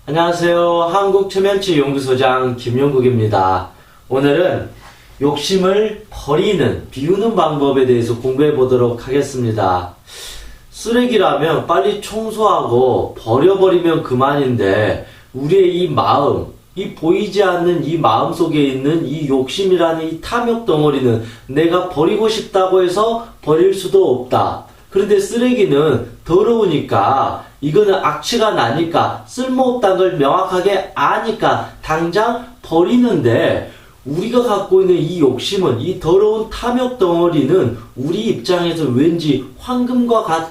안녕하세요. 한국최면치연구소장 김용국입니다. 오늘은 욕심을 버리는, 비우는 방법에 대해서 공부해 보도록 하겠습니다. 쓰레기라면 빨리 청소하고 버려버리면 그만인데 우리의 이 마음, 이 보이지 않는 이 마음 속에 있는 이 욕심이라는 이 탐욕 덩어리는 내가 버리고 싶다고 해서 버릴 수도 없다. 그런데 쓰레기는 더러우니까, 이거는 악취가 나니까, 쓸모없다는 걸 명확하게 아니까 당장 버리는데, 우리가 갖고 있는 이 욕심은, 이 더러운 탐욕 덩어리는 우리 입장에서 왠지 황금과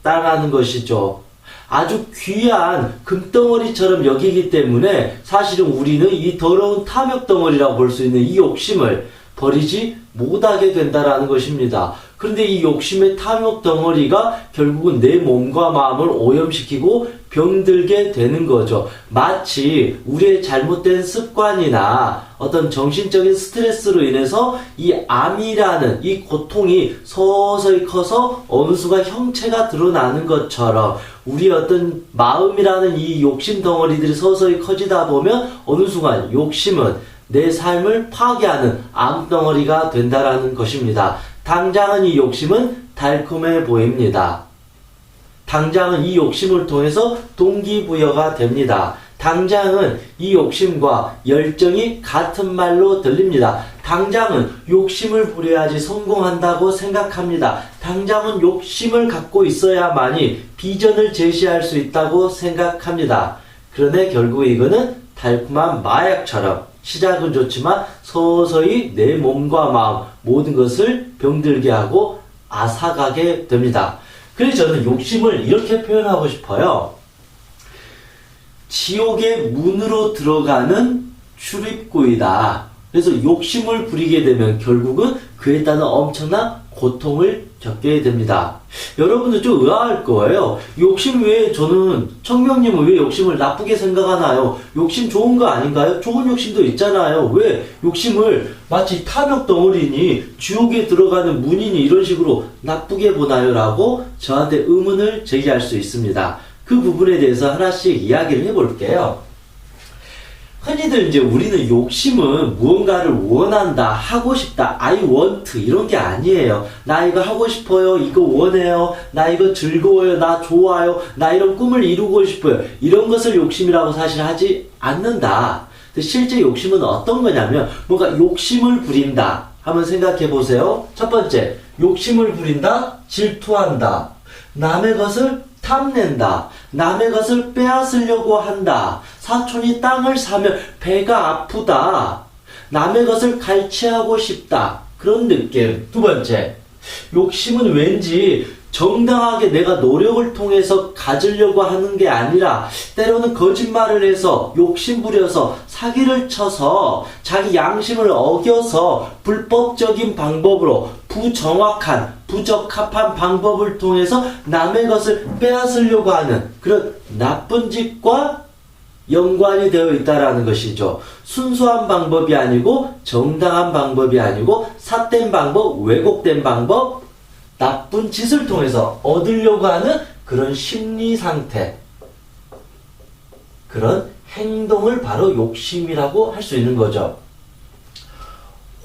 같다라는 것이죠. 아주 귀한 금덩어리처럼 여기기 때문에 사실은 우리는 이 더러운 탐욕 덩어리라고 볼 수 있는 이 욕심을 버리지 못하게 된다라는 것입니다. 그런데 이 욕심의 탐욕 덩어리가 결국은 내 몸과 마음을 오염시키고 병들게 되는 거죠. 마치 우리의 잘못된 습관이나 어떤 정신적인 스트레스로 인해서 이 암이라는 이 고통이 서서히 커서 어느 순간 형체가 드러나는 것처럼, 우리의 어떤 마음이라는 이 욕심 덩어리들이 서서히 커지다 보면 어느 순간 욕심은 내 삶을 파괴하는 암덩어리가 된다라는 것입니다. 당장은 이 욕심은 달콤해 보입니다. 당장은 이 욕심을 통해서 동기부여가 됩니다. 당장은 이 욕심과 열정이 같은 말로 들립니다. 당장은 욕심을 부려야지 성공한다고 생각합니다. 당장은 욕심을 갖고 있어야만이 비전을 제시할 수 있다고 생각합니다. 그런데 결국 이거는 달콤한 마약처럼 시작은 좋지만 서서히 내 몸과 마음 모든 것을 병들게 하고 앗아가게 됩니다. 그래서 저는 욕심을 이렇게 표현하고 싶어요. 지옥의 문으로 들어가는 출입구이다. 그래서 욕심을 부리게 되면 결국은 그에 따른 엄청난 고통을 겪게 됩니다. 여러분들 좀 의아할 거예요. 욕심 왜, 저는 청명님은 왜 욕심을 나쁘게 생각하나요? 욕심 좋은 거 아닌가요? 좋은 욕심도 있잖아요. 왜 욕심을 마치 탐욕 덩어리니, 지옥에 들어가는 문이니 이런 식으로 나쁘게 보나요? 라고 저한테 의문을 제기할 수 있습니다. 그 부분에 대해서 하나씩 이야기를 해볼게요. 흔히들 이제 우리는 욕심은 무언가를 원한다, 하고 싶다, I want 이런 게 아니에요. 나 이거 하고 싶어요, 이거 원해요, 나 이거 즐거워요, 나 좋아요, 나 이런 꿈을 이루고 싶어요. 이런 것을 욕심이라고 사실 하지 않는다. 실제 욕심은 어떤 거냐면, 뭔가 욕심을 부린다 한번 생각해 보세요. 첫 번째, 욕심을 부린다, 질투한다, 남의 것을 탐낸다, 남의 것을 빼앗으려고 한다, 사촌이 땅을 사면 배가 아프다, 남의 것을 갈취하고 싶다, 그런 느낌. 두 번째, 욕심은 왠지 정당하게 내가 노력을 통해서 가지려고 하는 게 아니라 때로는 거짓말을 해서 욕심 부려서 사기를 쳐서 자기 양심을 어겨서 불법적인 방법으로 부정확한 부적합한 방법을 통해서 남의 것을 빼앗으려고 하는 그런 나쁜 짓과 연관이 되어 있다라는 것이죠. 순수한 방법이 아니고, 정당한 방법이 아니고, 삿된 방법, 왜곡된 방법, 나쁜 짓을 통해서 얻으려고 하는 그런 심리 상태, 그런 행동을 바로 욕심이라고 할 수 있는 거죠.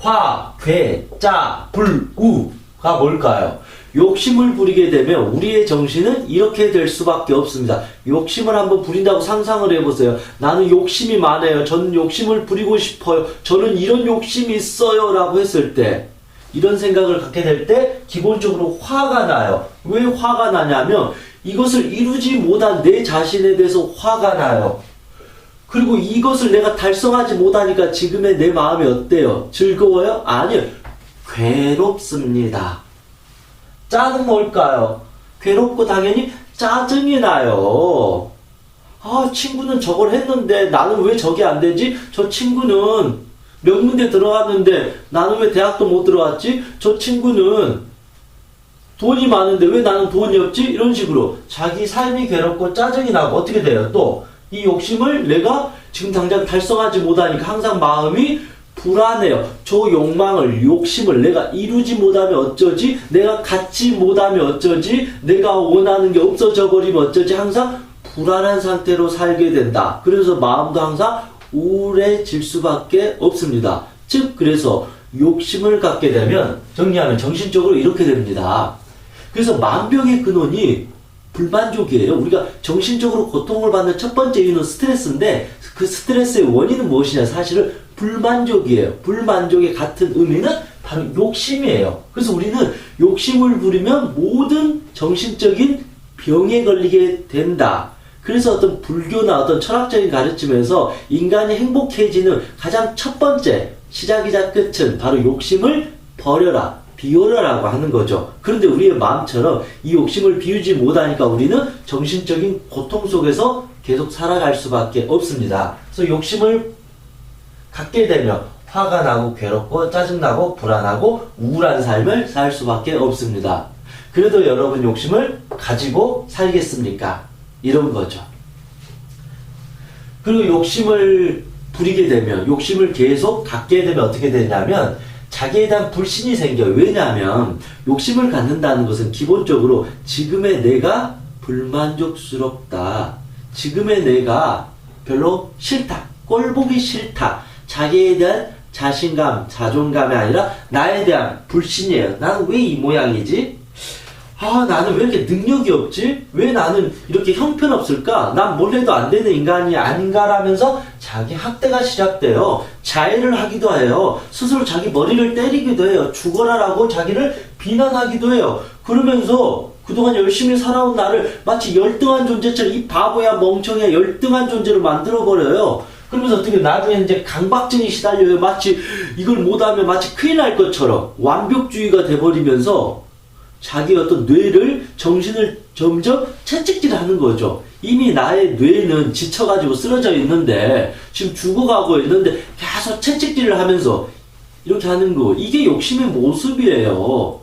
화, 괴, 짜, 불, 우가 뭘까요? 욕심을 부리게 되면 우리의 정신은 이렇게 될 수밖에 없습니다. 욕심을 한번 부린다고 상상을 해보세요. 나는 욕심이 많아요. 저는 욕심을 부리고 싶어요. 저는 이런 욕심이 있어요. 라고 했을 때, 이런 생각을 갖게 될 때 기본적으로 화가 나요. 왜 화가 나냐면 이것을 이루지 못한 내 자신에 대해서 화가 나요. 그리고 이것을 내가 달성하지 못하니까 지금의 내 마음이 어때요? 즐거워요? 아니요. 괴롭습니다. 짜는 뭘까요? 괴롭고 당연히 짜증이 나요. 아, 친구는 저걸 했는데 나는 왜 저게 안 되지? 저 친구는 명문대 들어갔는데 나는 왜 대학도 못 들어갔지? 저 친구는 돈이 많은데 왜 나는 돈이 없지? 이런 식으로 자기 삶이 괴롭고 짜증이 나고 어떻게 돼요? 또 이 욕심을 내가 지금 당장 달성하지 못하니까 항상 마음이 불안해요. 저 욕망을, 욕심을 내가 이루지 못하면 어쩌지? 내가 갖지 못하면 어쩌지? 내가 원하는 게 없어져 버리면 어쩌지? 항상 불안한 상태로 살게 된다. 그래서 마음도 항상 우울해질 수밖에 없습니다. 즉 그래서 욕심을 갖게 되면 정리하면 정신적으로 이렇게 됩니다. 그래서 만병의 근원이 불만족이에요. 우리가 정신적으로 고통을 받는 첫 번째 이유는 스트레스인데 그 스트레스의 원인은 무엇이냐? 사실은 불만족이에요. 불만족의 같은 의미는 바로 욕심이에요. 그래서 우리는 욕심을 부리면 모든 정신적인 병에 걸리게 된다. 그래서 어떤 불교나 어떤 철학적인 가르침에서 인간이 행복해지는 가장 첫 번째 시작이자 끝은 바로 욕심을 버려라, 비워라라고 하는 거죠. 그런데 우리의 마음처럼 이 욕심을 비우지 못하니까 우리는 정신적인 고통 속에서 계속 살아갈 수밖에 없습니다. 그래서 욕심을 갖게 되면 화가 나고 괴롭고 짜증나고 불안하고 우울한 삶을 살 수밖에 없습니다. 그래도 여러분 욕심을 가지고 살겠습니까? 이런 거죠. 그리고 욕심을 부리게 되면, 욕심을 계속 갖게 되면 어떻게 되냐면 자기에 대한 불신이 생겨요. 왜냐하면 욕심을 갖는다는 것은 기본적으로 지금의 내가 불만족스럽다. 지금의 내가 별로 싫다. 꼴보기 싫다. 자기에 대한 자신감, 자존감이 아니라 나에 대한 불신이에요. 나는 왜 이 모양이지? 나는 왜 이렇게 능력이 없지? 왜 나는 이렇게 형편없을까? 난 뭘 해도 안 되는 인간이 아닌가라면서 자기 학대가 시작돼요. 자해를 하기도 해요. 스스로 자기 머리를 때리기도 해요. 죽어라라고 자기를 비난하기도 해요. 그러면서 그동안 열심히 살아온 나를 마치 열등한 존재처럼 이 바보야 멍청이야 열등한 존재로 만들어버려요. 그러면서 어떻게 나중에 이제 강박증이 시달려요. 마치 이걸 못하면 마치 큰일 날 것처럼 완벽주의가 돼버리면서 자기 어떤 뇌를, 정신을 점점 채찍질을 하는 거죠. 이미 나의 뇌는 지쳐가지고 쓰러져 있는데, 지금 죽어가고 있는데, 계속 채찍질을 하면서 이렇게 하는 거. 이게 욕심의 모습이에요.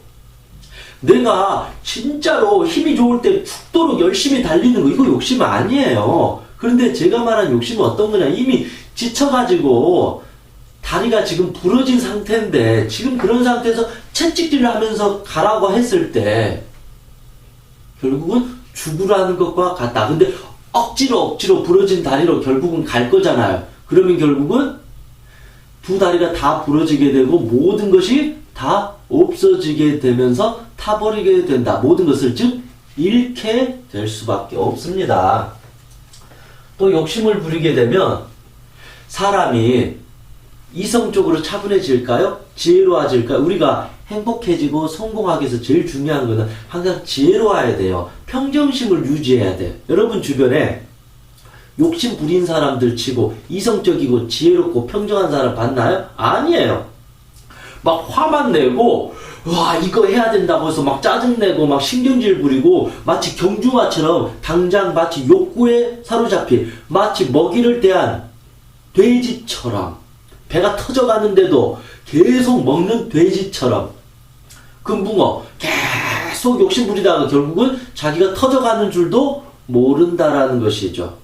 내가 진짜로 힘이 좋을 때 죽도록 열심히 달리는 거, 이거 욕심 아니에요. 그런데 제가 말한 욕심은 어떤 거냐. 이미 지쳐가지고, 다리가 지금 부러진 상태인데 지금 그런 상태에서 채찍질을 하면서 가라고 했을 때 결국은 죽으라는 것과 같다. 근데 억지로 부러진 다리로 결국은 갈 거잖아요. 그러면 결국은 두 다리가 다 부러지게 되고 모든 것이 다 없어지게 되면서 타버리게 된다. 모든 것을 즉 잃게 될 수밖에 없습니다. 또 욕심을 부리게 되면 사람이 이성적으로 차분해질까요? 지혜로워질까요? 우리가 행복해지고 성공하기 위해서 제일 중요한 것은 항상 지혜로워야 돼요. 평정심을 유지해야 돼요. 여러분 주변에 욕심 부린 사람들 치고 이성적이고 지혜롭고 평정한 사람 봤나요? 아니에요. 막 화만 내고 와 이거 해야 된다고 해서 막 짜증내고 막 신경질 부리고 마치 경주마처럼 당장 마치 욕구에 사로잡힌 마치 먹이를 대한 돼지처럼 배가 터져가는데도 계속 먹는 돼지처럼 금붕어 계속 욕심 부리다가 결국은 자기가 터져가는 줄도 모른다라는 것이죠.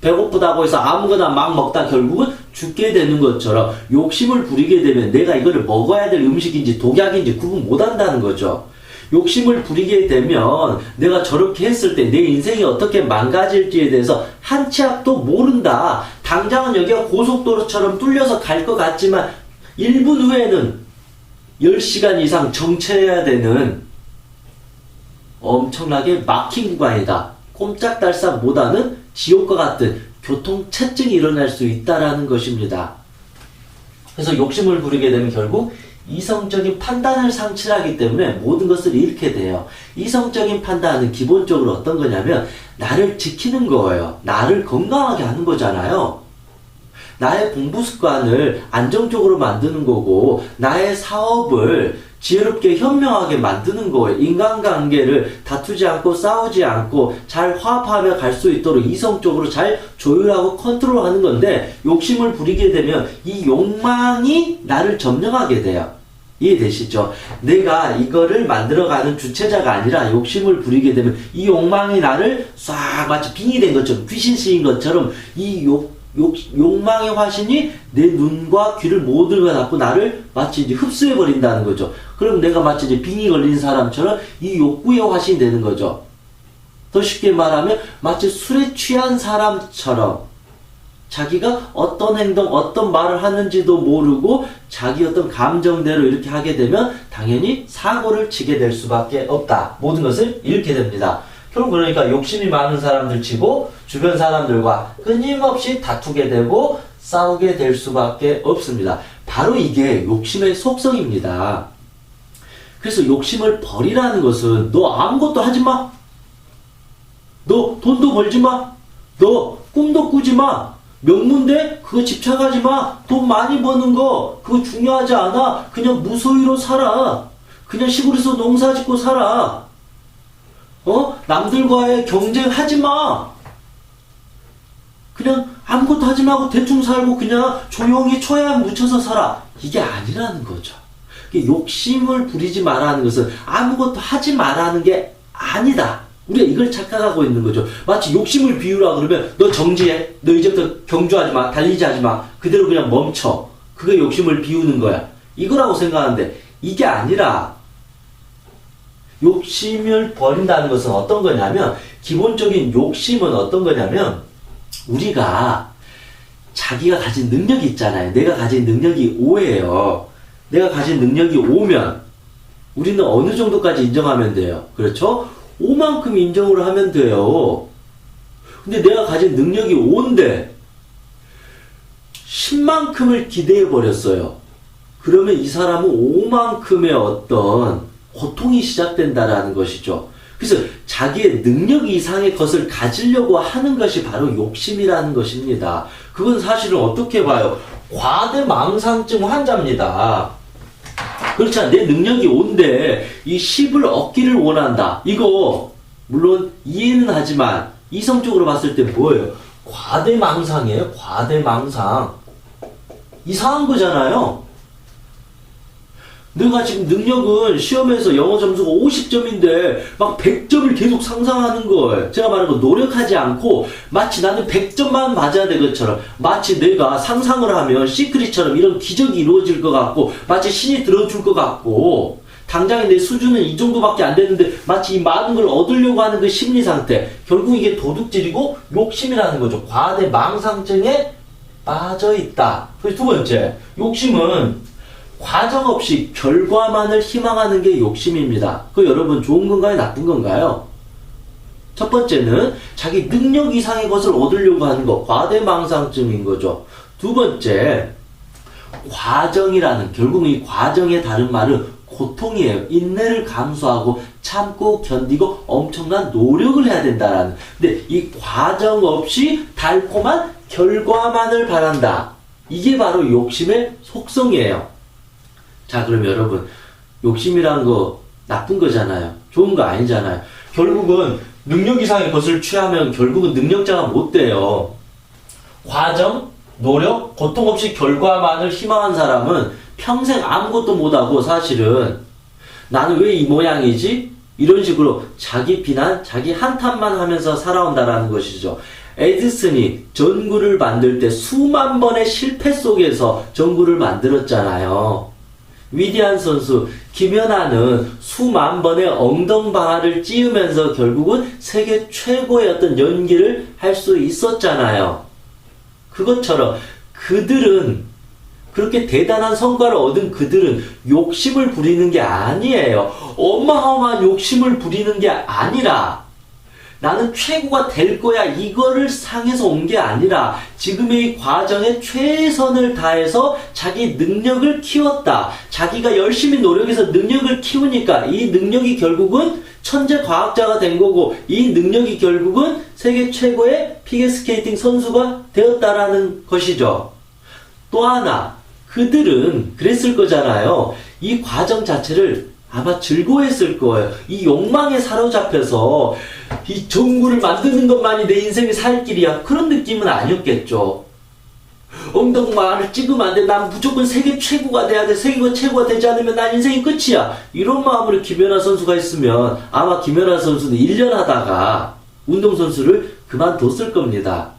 배고프다고 해서 아무거나 막 먹다 결국은 죽게 되는 것처럼 욕심을 부리게 되면 내가 이거를 먹어야 될 음식인지 독약인지 구분 못한다는 거죠. 욕심을 부리게 되면 내가 저렇게 했을 때 내 인생이 어떻게 망가질지에 대해서 한 치 앞도 모른다. 당장은 여기가 고속도로처럼 뚫려서 갈 것 같지만 1분 후에는 10시간 이상 정체해야 되는 엄청나게 막힌 구간이다. 꼼짝달싹 못하는 지옥과 같은 교통체증이 일어날 수 있다라는 것입니다. 그래서 욕심을 부리게 되면 결국 이성적인 판단을 상실하기 때문에 모든 것을 잃게 돼요. 이성적인 판단은 기본적으로 어떤 거냐면 나를 지키는 거예요. 나를 건강하게 하는 거잖아요. 나의 공부 습관을 안정적으로 만드는 거고 나의 사업을 지혜롭게 현명하게 만드는 거예요. 인간관계를 다투지 않고 싸우지 않고 잘 화합하며 갈 수 있도록 이성적으로 잘 조율하고 컨트롤하는 건데 욕심을 부리게 되면 이 욕망이 나를 점령하게 돼요. 이해되시죠? 내가 이거를 만들어가는 주체자가 아니라 욕심을 부리게 되면 이 욕망이 나를 싹 마치 빙이 된 것처럼 귀신 씌인 것처럼 이 욕망의 화신이 내 눈과 귀를 모두 닫고 나를 마치 이제 흡수해버린다는 거죠. 그럼 내가 마치 이제 빙이 걸린 사람처럼 이 욕구의 화신이 되는 거죠. 더 쉽게 말하면 마치 술에 취한 사람처럼 자기가 어떤 행동, 어떤 말을 하는지도 모르고 자기 어떤 감정대로 이렇게 하게 되면 당연히 사고를 치게 될 수밖에 없다. 모든 것을 잃게 됩니다. 결국 그러니까 욕심이 많은 사람들 치고 주변 사람들과 끊임없이 다투게 되고 싸우게 될 수밖에 없습니다. 바로 이게 욕심의 속성입니다. 그래서 욕심을 버리라는 것은 너 아무것도 하지 마. 너 돈도 벌지 마. 너 꿈도 꾸지 마. 명문대? 그거 집착하지 마. 돈 많이 버는 거 그거 중요하지 않아. 그냥 무소유로 살아. 그냥 시골에서 농사 짓고 살아. 남들과의 경쟁하지 마. 그냥 아무것도 하지 말고 대충 살고 그냥 조용히 초야 묻혀서 살아. 이게 아니라는 거죠. 욕심을 부리지 말라는 것은 아무것도 하지 말라는 게 아니다. 우리가 이걸 착각하고 있는 거죠. 마치 욕심을 비우라 그러면 너 정지해. 너 이제부터 경주하지 마. 달리지 하지 마. 그대로 그냥 멈춰. 그게 욕심을 비우는 거야. 이거라고 생각하는데 이게 아니라 욕심을 버린다는 것은 어떤 거냐면 기본적인 욕심은 어떤 거냐면 우리가 자기가 가진 능력이 있잖아요. 내가 가진 능력이 5예요. 내가 가진 능력이 5면 우리는 어느 정도까지 인정하면 돼요? 그렇죠? 5만큼 인정을 하면 돼요. 근데 내가 가진 능력이 5인데 10만큼을 기대해 버렸어요. 그러면 이 사람은 5만큼의 어떤 고통이 시작된다라는 것이죠. 그래서 자기의 능력 이상의 것을 가지려고 하는 것이 바로 욕심이라는 것입니다. 그건 사실은 어떻게 봐요? 과대망상증 환자입니다. 그렇잖아. 내 능력이 5인데 이 10을 얻기를 원한다. 이거 물론 이해는 하지만 이성적으로 봤을 때 뭐예요? 과대망상이에요. 과대망상. 이상한 거잖아요. 내가 지금 능력은 시험에서 영어 점수가 50점인데 막 100점을 계속 상상하는 거예요. 제가 말한 거 노력하지 않고 마치 나는 100점만 맞아야 될 것처럼 마치 내가 상상을 하면 시크릿처럼 이런 기적이 이루어질 것 같고 마치 신이 들어줄 것 같고 당장에 내 수준은 이 정도밖에 안 되는데 마치 이 많은 걸 얻으려고 하는 그 심리 상태. 결국 이게 도둑질이고 욕심이라는 거죠. 과대망상증에 빠져있다. 그리고 두 번째, 욕심은 과정 없이 결과만을 희망하는 게 욕심입니다. 그 여러분 좋은 건가요? 나쁜 건가요? 첫 번째는 자기 능력 이상의 것을 얻으려고 하는 거, 과대망상증인 거죠. 두 번째, 과정이라는, 결국 이 과정의 다른 말은 고통이에요. 인내를 감수하고 참고 견디고 엄청난 노력을 해야 된다라는. 근데 이 과정 없이 달콤한 결과만을 바란다. 이게 바로 욕심의 속성이에요. 자, 그럼 여러분, 욕심이란 거 나쁜 거잖아요. 좋은 거 아니잖아요. 결국은 능력 이상의 것을 취하면 결국은 능력자가 못 돼요. 과정, 노력, 고통 없이 결과만을 희망한 사람은 평생 아무것도 못하고 사실은 나는 왜 이 모양이지? 이런 식으로 자기 비난, 자기 한탄만 하면서 살아온다라는 것이죠. 에디슨이 전구를 만들 때 수만 번의 실패 속에서 전구를 만들었잖아요. 위대한 선수 김연아는 수만 번의 엉덩방아를 찧으면서 결국은 세계 최고의 어떤 연기를 할 수 있었잖아요. 그것처럼 그들은 그렇게 대단한 성과를 얻은 그들은 욕심을 부리는 게 아니에요. 어마어마한 욕심을 부리는 게 아니라 나는 최고가 될 거야 이거를 상해서 온 게 아니라 지금의 이 과정에 최선을 다해서 자기 능력을 키웠다. 자기가 열심히 노력해서 능력을 키우니까 이 능력이 결국은 천재 과학자가 된 거고 이 능력이 결국은 세계 최고의 피겨스케이팅 선수가 되었다라는 것이죠. 또 하나, 그들은 그랬을 거잖아요. 이 과정 자체를 아마 즐거워했을 거예요. 이 욕망에 사로잡혀서 이 전구를 만드는 것만이 내 인생의 살 길이야. 그런 느낌은 아니었겠죠. 엉덩방아를 찍으면 안 돼. 난 무조건 세계 최고가 돼야 돼. 세계 최고가 되지 않으면 난 인생이 끝이야. 이런 마음으로 김연아 선수가 있으면 아마 김연아 선수는 1년 하다가 운동선수를 그만뒀을 겁니다.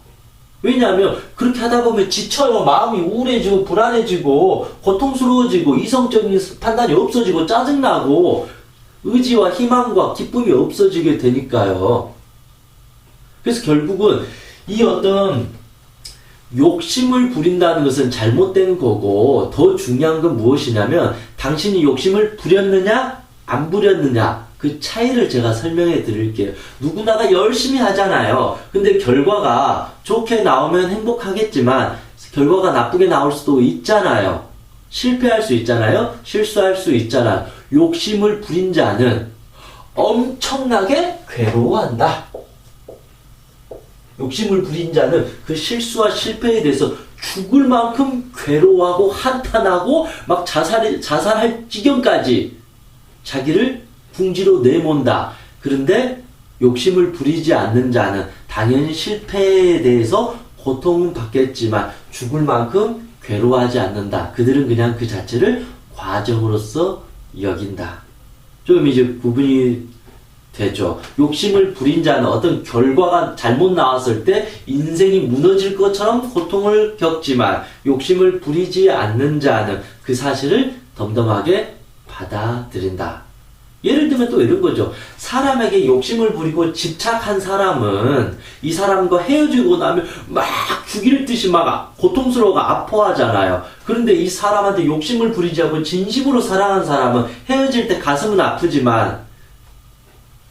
왜냐하면 그렇게 하다 보면 지쳐요. 마음이 우울해지고 불안해지고 고통스러워지고 이성적인 판단이 없어지고 짜증나고 의지와 희망과 기쁨이 없어지게 되니까요. 그래서 결국은 이 어떤 욕심을 부린다는 것은 잘못된 거고, 더 중요한 건 무엇이냐면 당신이 욕심을 부렸느냐 안 부렸느냐, 그 차이를 제가 설명해 드릴게요. 누구나가 열심히 하잖아요. 근데 결과가 좋게 나오면 행복하겠지만 결과가 나쁘게 나올 수도 있잖아요. 실패할 수 있잖아요. 실수할 수 있잖아요. 욕심을 부린 자는 엄청나게 괴로워한다. 욕심을 부린 자는 그 실수와 실패에 대해서 죽을 만큼 괴로워하고 한탄하고 막 자살할 지경까지 자기를 궁지로 내몬다. 그런데 욕심을 부리지 않는 자는 당연히 실패에 대해서 고통은 받겠지만 죽을 만큼 괴로워하지 않는다. 그들은 그냥 그 자체를 과정으로서 여긴다. 좀 이제 구분이 되죠. 욕심을 부린 자는 어떤 결과가 잘못 나왔을 때 인생이 무너질 것처럼 고통을 겪지만, 욕심을 부리지 않는 자는 그 사실을 덤덤하게 받아들인다. 예를 들면 또 이런 거죠. 사람에게 욕심을 부리고 집착한 사람은 이 사람과 헤어지고 나면 막 죽일 듯이 막 고통스러워가 아파하잖아요. 그런데 이 사람한테 욕심을 부리지 않고 진심으로 사랑한 사람은 헤어질 때 가슴은 아프지만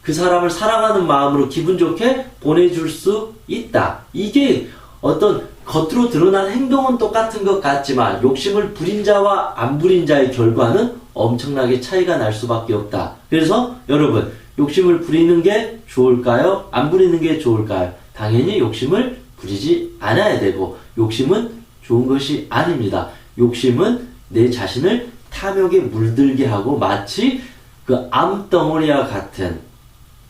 그 사람을 사랑하는 마음으로 기분 좋게 보내줄 수 있다. 이게 어떤 겉으로 드러난 행동은 똑같은 것 같지만 욕심을 부린 자와 안 부린 자의 결과는 엄청나게 차이가 날 수밖에 없다. 그래서 여러분, 욕심을 부리는 게 좋을까요? 안 부리는 게 좋을까요? 당연히 욕심을 부리지 않아야 되고, 욕심은 좋은 것이 아닙니다. 욕심은 내 자신을 탐욕에 물들게 하고 마치 그 암덩어리와 같은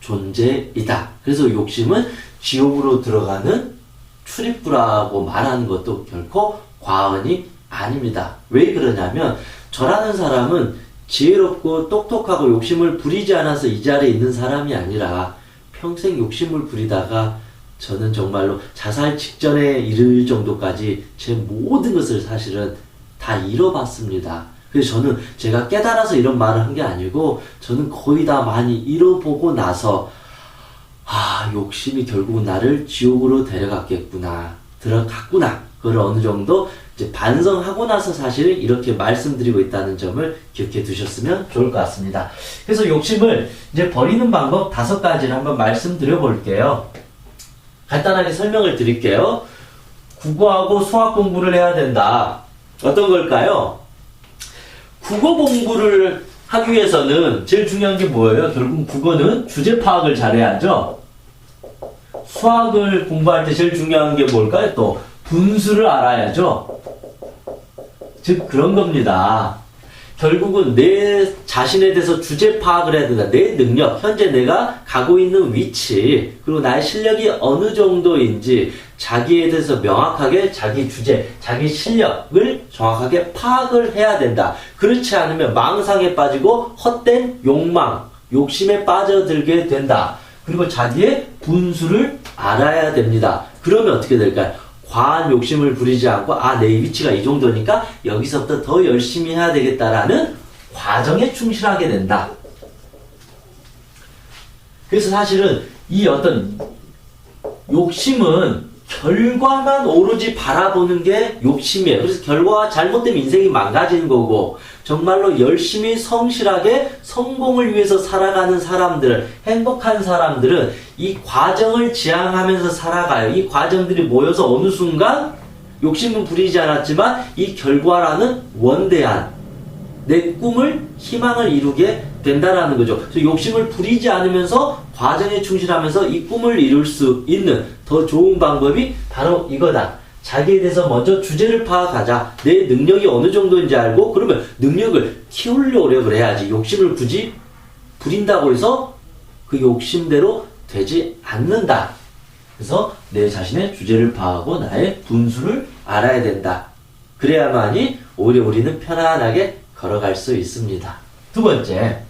존재이다. 그래서 욕심은 지옥으로 들어가는 출입구라고 말하는 것도 결코 과언이 아닙니다. 왜 그러냐면 저라는 사람은 지혜롭고 똑똑하고 욕심을 부리지 않아서 이 자리에 있는 사람이 아니라 평생 욕심을 부리다가 저는 정말로 자살 직전에 이를 정도까지 제 모든 것을 사실은 다 잃어봤습니다. 그래서 저는 제가 깨달아서 이런 말을 한 게 아니고 저는 거의 다 많이 잃어보고 나서 욕심이 결국은 나를 지옥으로 들어갔구나. 그걸 어느 정도 이제 반성하고 나서 사실 이렇게 말씀드리고 있다는 점을 기억해 두셨으면 좋을 것 같습니다. 그래서 욕심을 이제 버리는 방법 5가지를 한번 말씀드려 볼게요. 간단하게 설명을 드릴게요. 국어하고 수학 공부를 해야 된다. 어떤 걸까요? 국어 공부를 하기 위해서는 제일 중요한 게 뭐예요? 결국 국어는 주제 파악을 잘해야죠. 수학을 공부할 때 제일 중요한 게 뭘까요? 또 분수를 알아야죠. 즉 그런 겁니다. 결국은 내 자신에 대해서 주제 파악을 해야 된다. 내 능력, 현재 내가 가고 있는 위치, 그리고 나의 실력이 어느 정도인지 자기에 대해서 명확하게 자기 주제, 자기 실력을 정확하게 파악을 해야 된다. 그렇지 않으면 망상에 빠지고 헛된 욕망, 욕심에 빠져들게 된다. 그리고 자기의 분수를 알아야 됩니다. 그러면 어떻게 될까요? 과한 욕심을 부리지 않고 내 위치가 이 정도니까 여기서부터 더 열심히 해야 되겠다라는 과정에 충실하게 된다. 그래서 사실은 이 어떤 욕심은 결과만 오로지 바라보는 게 욕심이에요. 그래서 결과가 잘못되면 인생이 망가지는 거고, 정말로 열심히 성실하게 성공을 위해서 살아가는 사람들, 행복한 사람들은 이 과정을 지향하면서 살아가요. 이 과정들이 모여서 어느 순간 욕심은 부리지 않았지만 이 결과라는 원대한 내 꿈을, 희망을 이루게 된다라는 거죠. 그래서 욕심을 부리지 않으면서 과정에 충실하면서 이 꿈을 이룰 수 있는 더 좋은 방법이 바로 이거다. 자기에 대해서 먼저 주제를 파악하자. 내 능력이 어느 정도인지 알고, 그러면 능력을 키울 노력을 해야지. 욕심을 굳이 부린다고 해서 그 욕심대로 되지 않는다. 그래서 내 자신의 주제를 파악하고 나의 분수를 알아야 된다. 그래야만이 오히려 우리는 편안하게 걸어갈 수 있습니다. 2번째,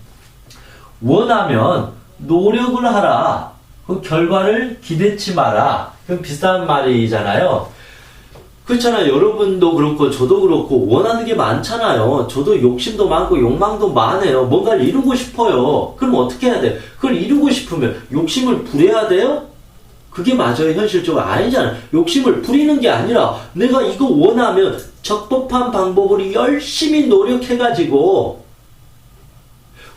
원하면 노력을 하라. 그 결과를 기대치 마라. 그럼 비슷한 말이잖아요. 그렇잖아요. 여러분도 그렇고 저도 그렇고 원하는 게 많잖아요. 저도 욕심도 많고 욕망도 많아요. 뭔가를 이루고 싶어요. 그럼 어떻게 해야 돼요? 그걸 이루고 싶으면 욕심을 부려야 돼요? 그게 맞아요? 현실적으로 아니잖아요. 욕심을 부리는 게 아니라 내가 이거 원하면 적법한 방법으로 열심히 노력해가지고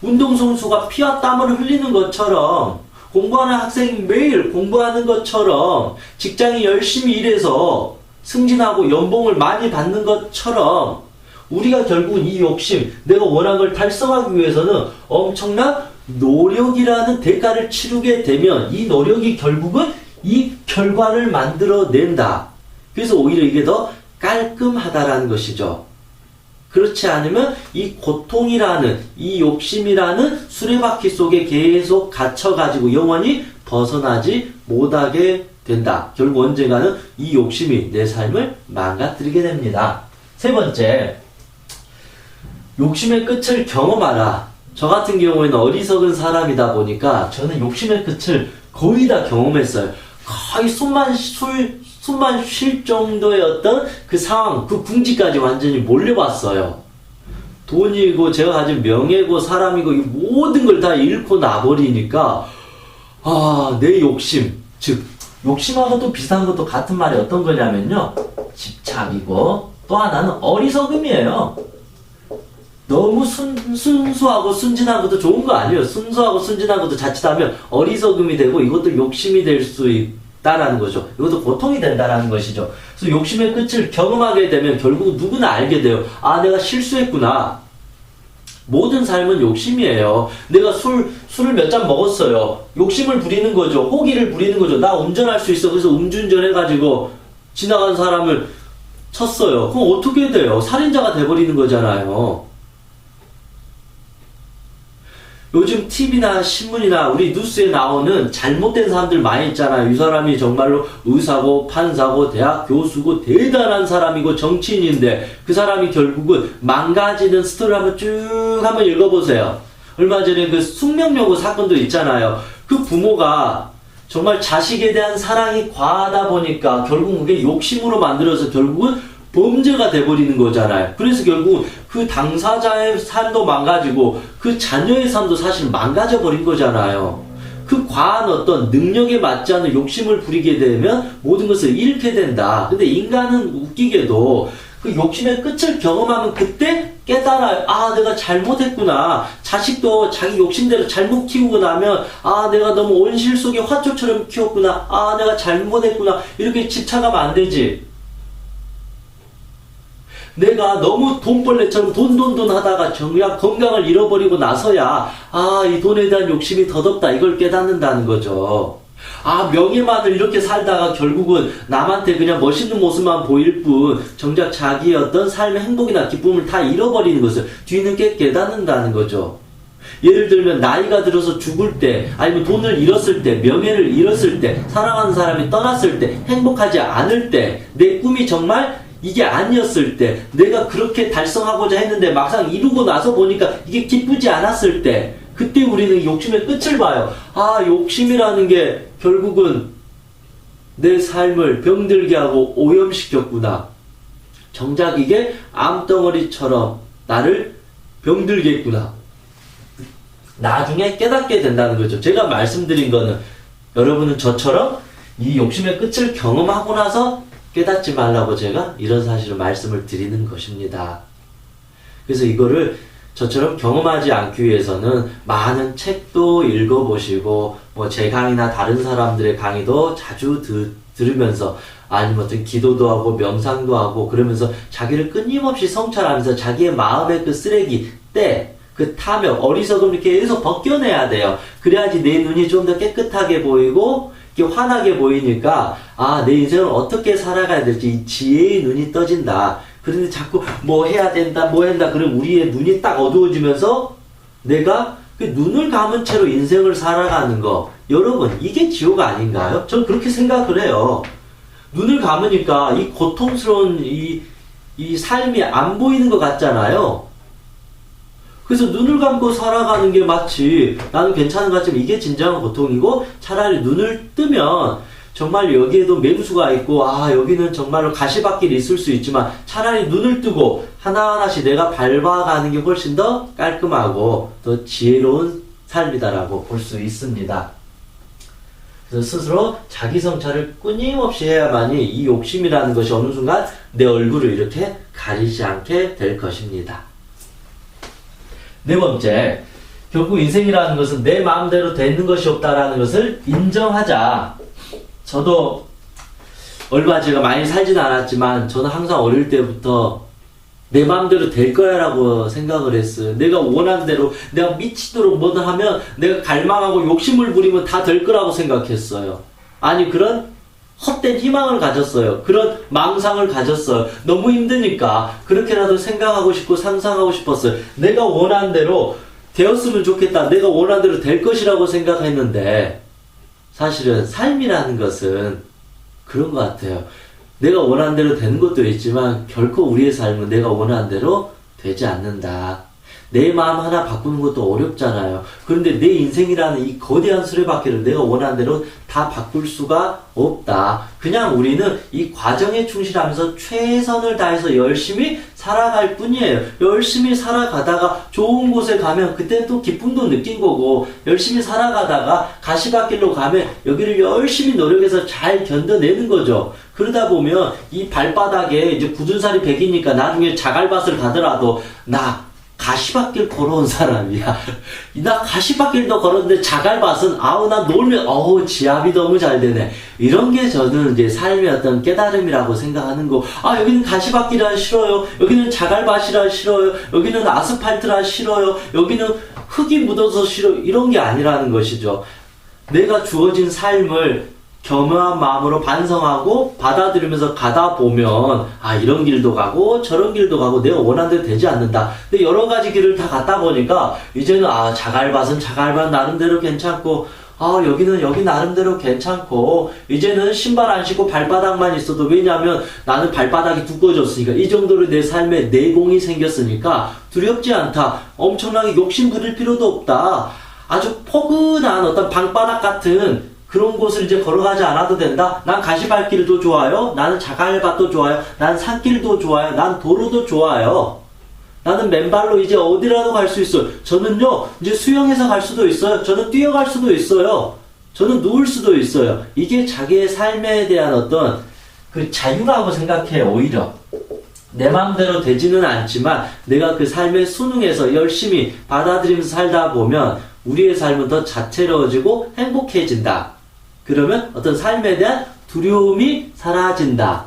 운동선수가 피와 땀을 흘리는 것처럼 공부하는 학생이 매일 공부하는 것처럼 직장이 열심히 일해서 승진하고 연봉을 많이 받는 것처럼 우리가 결국은 이 욕심, 내가 원하는 걸 달성하기 위해서는 엄청난 노력이라는 대가를 치르게 되면 이 노력이 결국은 이 결과를 만들어낸다. 그래서 오히려 이게 더 깔끔하다라는 것이죠. 그렇지 않으면 이 고통이라는, 이 욕심이라는 수레바퀴 속에 계속 갇혀가지고 영원히 벗어나지 못하게 된다. 결국 언젠가는 이 욕심이 내 삶을 망가뜨리게 됩니다. 세 번째, 욕심의 끝을 경험하라. 저 같은 경우에는 어리석은 사람이다 보니까 저는 욕심의 끝을 거의 다 경험했어요. 거의 숨만 쉴 정도의 어떤 그 상황, 그 궁지까지 완전히 몰려봤어요. 돈이고 제가 가진 명예고 사람이고 이 모든 걸 다 잃고 나버리니까 내 욕심, 즉 욕심하고도 비슷한 것도 같은 말이 어떤 거냐면요, 집착이고 또 하나는 어리석음이에요. 너무 순수하고 순진한 것도 좋은 거 아니에요. 순수하고 순진한 것도 자칫하면 어리석음이 되고 이것도 욕심이 될 수 있다라는 거죠. 이것도 고통이 된다라는 것이죠. 그래서 욕심의 끝을 경험하게 되면 결국 누구나 알게 돼요. 내가 실수했구나. 모든 삶은 욕심이에요. 내가 술을 몇 잔 먹었어요. 욕심을 부리는 거죠. 호기를 부리는 거죠. 나 운전할 수 있어. 그래서 음주운전 해가지고 지나간 사람을 쳤어요. 그럼 어떻게 돼요? 살인자가 돼버리는 거잖아요. 요즘 TV나 신문이나 우리 뉴스에 나오는 잘못된 사람들 많이 있잖아요. 이 사람이 정말로 의사고 판사고 대학 교수고 대단한 사람이고 정치인인데 그 사람이 결국은 망가지는 스토리를 한번 읽어보세요. 얼마 전에 그 숙명여고 사건도 있잖아요. 그 부모가 정말 자식에 대한 사랑이 과하다 보니까 결국 그게 욕심으로 만들어서 결국은 범죄가 돼버리는 거잖아요. 그래서 결국 그 당사자의 삶도 망가지고 그 자녀의 삶도 사실 망가져버린 거잖아요. 그 과한 어떤 능력에 맞지 않는 욕심을 부리게 되면 모든 것을 잃게 된다. 근데 인간은 웃기게도 그 욕심의 끝을 경험하면 그때 깨달아요. 내가 잘못했구나. 자식도 자기 욕심대로 잘못 키우고 나면 내가 너무 온실 속의 화초처럼 키웠구나. 내가 잘못했구나. 이렇게 집착하면 안 되지. 내가 너무 돈벌레처럼 돈 하다가 정작 건강을 잃어버리고 나서야 이 돈에 대한 욕심이 더덥다 이걸 깨닫는다는 거죠. 명예만을 이렇게 살다가 결국은 남한테 그냥 멋있는 모습만 보일 뿐 정작 자기의 어떤 삶의 행복이나 기쁨을 다 잃어버리는 것을 뒤늦게 깨닫는다는 거죠. 예를 들면 나이가 들어서 죽을 때, 아니면 돈을 잃었을 때, 명예를 잃었을 때, 사랑하는 사람이 떠났을 때, 행복하지 않을 때, 내 꿈이 정말 이게 아니었을 때, 내가 그렇게 달성하고자 했는데 막상 이루고 나서 보니까 이게 기쁘지 않았을 때, 그때 우리는 욕심의 끝을 봐요. 욕심이라는 게 결국은 내 삶을 병들게 하고 오염시켰구나. 정작 이게 암덩어리처럼 나를 병들게 했구나. 나중에 깨닫게 된다는 거죠. 제가 말씀드린 거는 여러분은 저처럼 이 욕심의 끝을 경험하고 나서 깨닫지 말라고 제가 이런 사실을 말씀을 드리는 것입니다. 그래서 이거를 저처럼 경험하지 않기 위해서는 많은 책도 읽어보시고 제 강의나 다른 사람들의 강의도 자주 들으면서 아니면 어떤 기도도 하고 명상도 하고 그러면서 자기를 끊임없이 성찰하면서 자기의 마음의 그 쓰레기, 때, 그 탐욕, 어리석음을 계속 벗겨내야 돼요. 그래야지 내 눈이 좀 더 깨끗하게 보이고 이렇게 환하게 보이니까 내 인생을 어떻게 살아가야 될지 이 지혜의 눈이 떠진다. 그런데 자꾸 뭐 해야 된다 뭐 한다 그러면 우리의 눈이 딱 어두워지면서 내가 그 눈을 감은 채로 인생을 살아가는 거, 여러분 이게 지옥 아닌가요? 저는 그렇게 생각을 해요. 눈을 감으니까 이 고통스러운 이 삶이 안 보이는 것 같잖아요. 그래서 눈을 감고 살아가는 게 마치 나는 괜찮은 것 같지만 이게 진정한 고통이고, 차라리 눈을 뜨면 정말 여기에도 매부수가 있고 여기는 정말로 가시밭길이 있을 수 있지만 차라리 눈을 뜨고 하나하나씩 내가 밟아가는 게 훨씬 더 깔끔하고 더 지혜로운 삶이다라고 볼 수 있습니다. 그래서 스스로 자기 성찰을 끊임없이 해야만이 이 욕심이라는 것이 어느 순간 내 얼굴을 이렇게 가리지 않게 될 것입니다. 네 번째, 결국 인생이라는 것은 내 마음대로 되는 것이 없다라는 것을 인정하자. 저도 얼마 제가 많이 살진 않았지만 저는 항상 어릴 때부터 내 마음대로 될 거야 라고 생각을 했어요. 내가 원하는 대로 내가 미치도록 뭐든 하면 내가 갈망하고 욕심을 부리면 다 될 거라고 생각했어요. 아니 그런 헛된 희망을 가졌어요. 그런 망상을 가졌어요. 너무 힘드니까 그렇게라도 생각하고 싶고 상상하고 싶었어요. 내가 원하는 대로 되었으면 좋겠다. 내가 원하는 대로 될 것이라고 생각했는데 사실은 삶이라는 것은 그런 것 같아요. 내가 원하는 대로 되는 것도 있지만 결코 우리의 삶은 내가 원하는 대로 되지 않는다. 내 마음 하나 바꾸는 것도 어렵잖아요. 그런데 내 인생이라는 이 거대한 수레바퀴를 내가 원하는 대로 다 바꿀 수가 없다. 그냥 우리는 이 과정에 충실하면서 최선을 다해서 열심히 살아갈 뿐이에요. 열심히 살아가다가 좋은 곳에 가면 그때 또 기쁨도 느낀 거고, 열심히 살아가다가 가시밭길로 가면 여기를 열심히 노력해서 잘 견뎌내는 거죠. 그러다 보면 이 발바닥에 이제 굳은 살이 배기니까 나중에 자갈밭을 가더라도 나 가시밭길 걸어온 사람이야. 나 가시밭길도 걸었는데 자갈밭은 아우 나 놀면 어우 지압이 너무 잘 되네. 이런 게 저는 이제 삶의 어떤 깨달음이라고 생각하는 거. 아 여기는 가시밭길이라 싫어요. 여기는 자갈밭이라 싫어요. 여기는 아스팔트라 싫어요. 여기는 흙이 묻어서 싫어. 이런 게 아니라는 것이죠. 내가 주어진 삶을 겸허한 마음으로 반성하고 받아들이면서 가다 보면 아 이런 길도 가고 저런 길도 가고 내가 원하는 대로 되지 않는다. 근데 여러 가지 길을 다 갔다 보니까 이제는 아 자갈밭은 자갈밭 나름대로 괜찮고 아 여기는 여기 나름대로 괜찮고 이제는 신발 안 신고 발바닥만 있어도 왜냐하면 나는 발바닥이 두꺼워졌으니까 이 정도로 내 삶에 내공이 생겼으니까 두렵지 않다. 엄청나게 욕심 부릴 필요도 없다. 아주 포근한 어떤 방바닥 같은 그런 곳을 이제 걸어가지 않아도 된다. 난 가시밭길도 좋아요. 나는 자갈밭도 좋아요. 난 산길도 좋아요. 난 도로도 좋아요. 나는 맨발로 이제 어디라도 갈 수 있어요. 저는요, 이제 수영해서 갈 수도 있어요. 저는 뛰어갈 수도 있어요. 저는 누울 수도 있어요. 이게 자기의 삶에 대한 어떤 그 자유라고 생각해요, 오히려. 내 마음대로 되지는 않지만 내가 그 삶에 순응해서 열심히 받아들이면서 살다 보면 우리의 삶은 더 자체로워지고 행복해진다. 그러면 어떤 삶에 대한 두려움이 사라진다.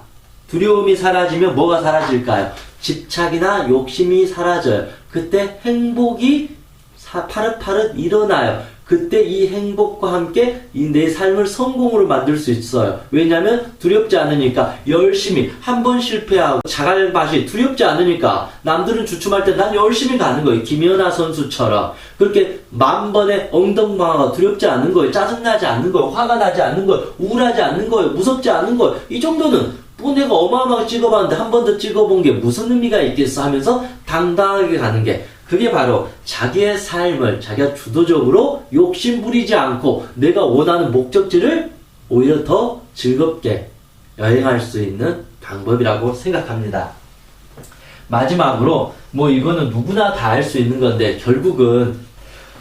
두려움이 사라지면 뭐가 사라질까요? 집착이나 욕심이 사라져요. 그때 행복이 파릇파릇 일어나요. 그때 이 행복과 함께 이 내 삶을 성공으로 만들 수 있어요. 왜냐하면 두렵지 않으니까 열심히 한 번 실패하고 자갈밭이 두렵지 않으니까 남들은 주춤할 때 난 열심히 가는 거예요. 김연아 선수처럼 그렇게 만번의 엉덩방아가 두렵지 않은 거예요. 짜증나지 않는 거예요. 화가 나지 않는 거예요. 우울하지 않는 거예요. 무섭지 않은 거예요. 이 정도는 내가 어마어마하게 찍어봤는데 한 번 더 찍어본 게 무슨 의미가 있겠어 하면서 당당하게 가는 게 그게 바로 자기의 삶을 자기가 주도적으로 욕심 부리지 않고 내가 원하는 목적지를 오히려 더 즐겁게 여행할 수 있는 방법이라고 생각합니다. 마지막으로 이거는 누구나 다 할 수 있는 건데 결국은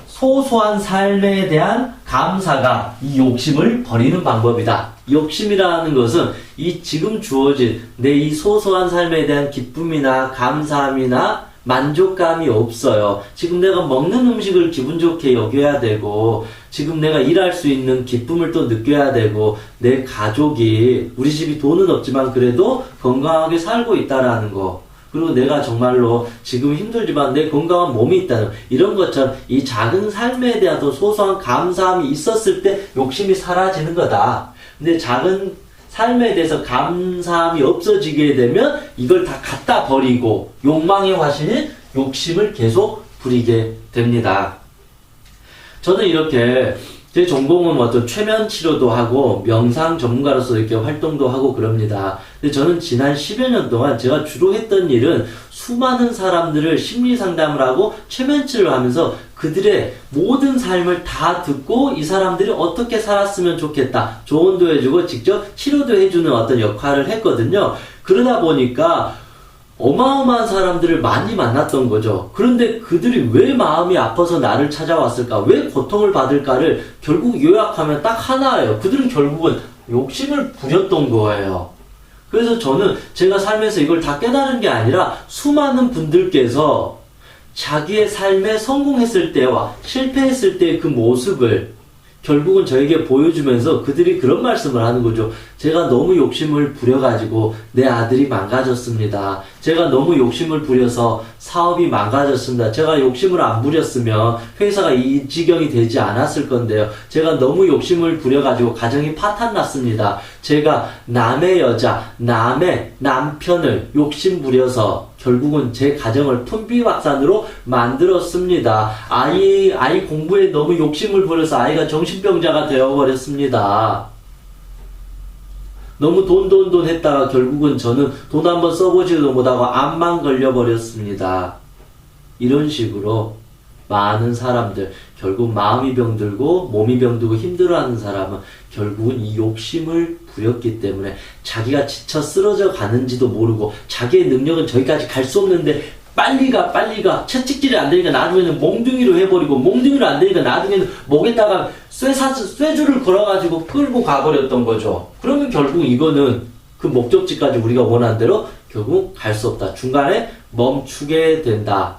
소소한 삶에 대한 감사가 이 욕심을 버리는 방법이다. 욕심이라는 것은 이 지금 주어진 내 이 소소한 삶에 대한 기쁨이나 감사함이나 만족감이 없어요. 지금 내가 먹는 음식을 기분 좋게 여겨야 되고 지금 내가 일할 수 있는 기쁨을 또 느껴야 되고 내 가족이 우리 집이 돈은 없지만 그래도 건강하게 살고 있다라는 거 그리고 내가 정말로 지금 힘들지만 내 건강한 몸이 있다는 이런 것처럼 이 작은 삶에 대한 또 소소한 감사함이 있었을 때 욕심이 사라지는 거다. 근데 작은 삶에 대해서 감사함이 없어지게 되면 이걸 다 갖다 버리고 욕망의 화신인 욕심을 계속 부리게 됩니다. 저는 이렇게 제 전공은 어떤 최면 치료도 하고 명상 전문가로서 이렇게 활동도 하고 그럽니다. 근데 저는 지난 10여 년 동안 제가 주로 했던 일은 수많은 사람들을 심리 상담을 하고 최면 치료를 하면서 그들의 모든 삶을 다 듣고 이 사람들이 어떻게 살았으면 좋겠다. 조언도 해주고 직접 치료도 해주는 어떤 역할을 했거든요. 그러다 보니까 어마어마한 사람들을 많이 만났던 거죠. 그런데 그들이 왜 마음이 아파서 나를 찾아왔을까? 왜 고통을 받을까를 결국 요약하면 딱 하나예요. 그들은 결국은 욕심을 부렸던 거예요. 그래서 저는 제가 삶에서 이걸 다 깨달은 게 아니라 수많은 분들께서 자기의 삶에 성공했을 때와 실패했을 때의 그 모습을 결국은 저에게 보여주면서 그들이 그런 말씀을 하는 거죠. 제가 너무 욕심을 부려가지고 내 아들이 망가졌습니다. 제가 너무 욕심을 부려서 사업이 망가졌습니다. 제가 욕심을 안 부렸으면 회사가 이 지경이 되지 않았을 건데요. 제가 너무 욕심을 부려가지고 가정이 파탄났습니다. 제가 남의 여자, 남의 남편을 욕심 부려서 결국은 제 가정을 풍비박산으로 만들었습니다. 아이 공부에 너무 욕심을 부려서 아이가 정신병자가 되어버렸습니다. 너무 돈 했다가 결국은 저는 돈 한번 써보지도 못하고 암만 걸려버렸습니다. 이런 식으로 많은 사람들, 결국 마음이 병들고 몸이 병들고 힘들어하는 사람은 결국은 이 욕심을 부렸기 때문에 자기가 지쳐 쓰러져 가는지도 모르고 자기의 능력은 저기까지 갈 수 없는데 빨리 가 채찍질이 안 되니까 나중에는 몽둥이로 해버리고 몽둥이로 안 되니까 나중에는 목에다가 쇠줄을 걸어가지고 끌고 가버렸던 거죠. 그러면 결국 이거는 그 목적지까지 우리가 원하는 대로 결국 갈 수 없다. 중간에 멈추게 된다.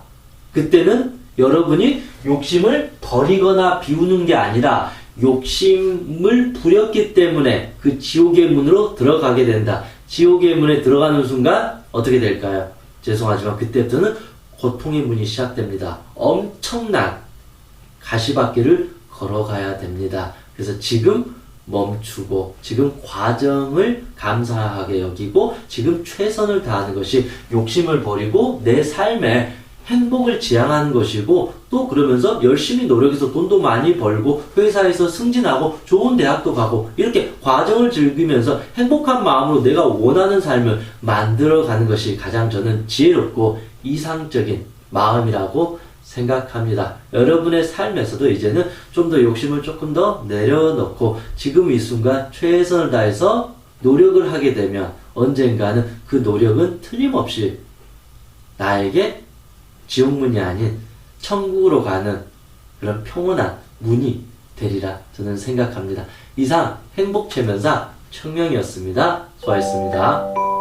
그때는 여러분이 욕심을 버리거나 비우는 게 아니라 욕심을 부렸기 때문에 그 지옥의 문으로 들어가게 된다. 지옥의 문에 들어가는 순간 어떻게 될까요? 죄송하지만 그때부터는 고통의 문이 시작됩니다. 엄청난 가시밭길을 걸어가야 됩니다. 그래서 지금 멈추고 지금 과정을 감사하게 여기고 지금 최선을 다하는 것이 욕심을 버리고 내 삶에 행복을 지향하는 것이고 또 그러면서 열심히 노력해서 돈도 많이 벌고 회사에서 승진하고 좋은 대학도 가고 이렇게 과정을 즐기면서 행복한 마음으로 내가 원하는 삶을 만들어가는 것이 가장 저는 지혜롭고 이상적인 마음이라고 생각합니다. 여러분의 삶에서도 이제는 좀 더 욕심을 조금 더 내려놓고 지금 이 순간 최선을 다해서 노력을 하게 되면 언젠가는 그 노력은 틀림없이 나에게 지옥문이 아닌 천국으로 가는 그런 평온한 문이 되리라 저는 생각합니다. 이상 행복최면사 청명이었습니다. 수고하셨습니다.